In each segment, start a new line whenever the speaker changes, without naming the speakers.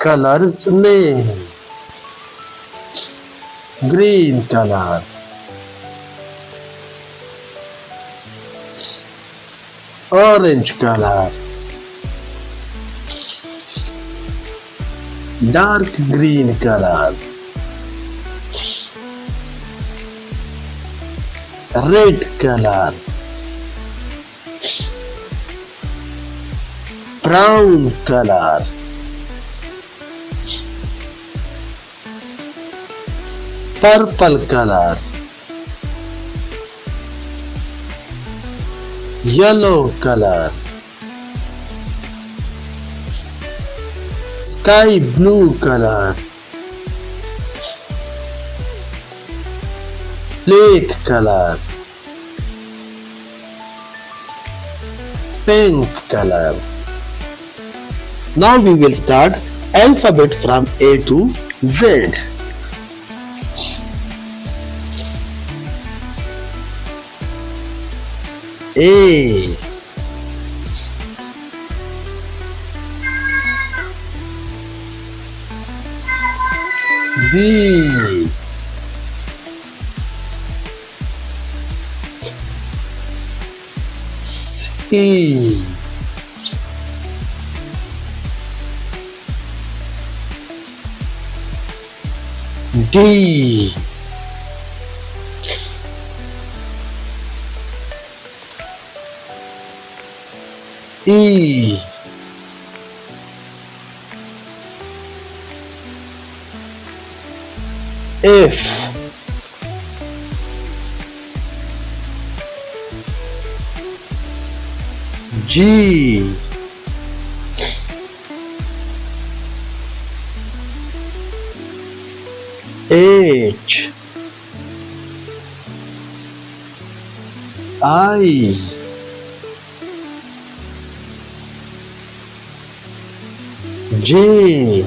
color's name? Green color. Orange color. Dark green color. Red color. Brown color. Purple color. Yellow color. Sky blue color. Lake color. Pink color. Now we will start alphabet from A to Z. A. B. C. D. E. F. G. H. I. J.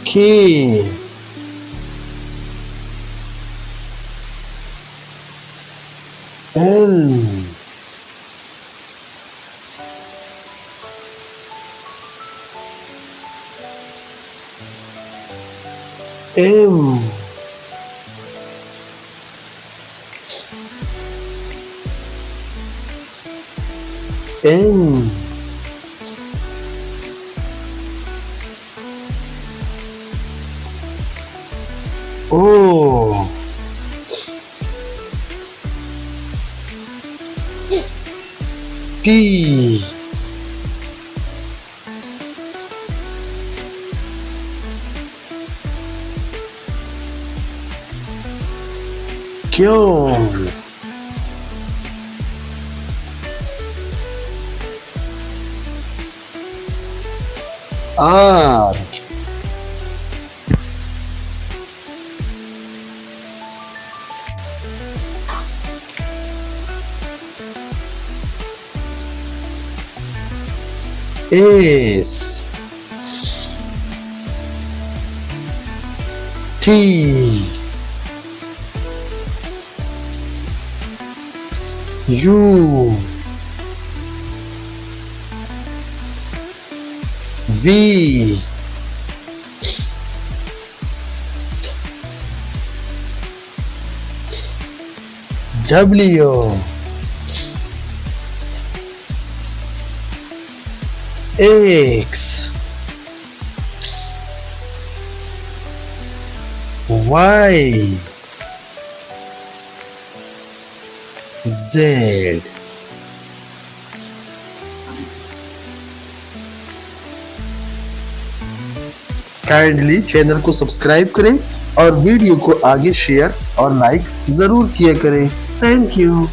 K. L. M. N. O. P. Q. R. S. T. U. V. W. X. Y. Z. Kindly channel को subscribe करें और video को आगे share और like जरूर किया करें। Thank you.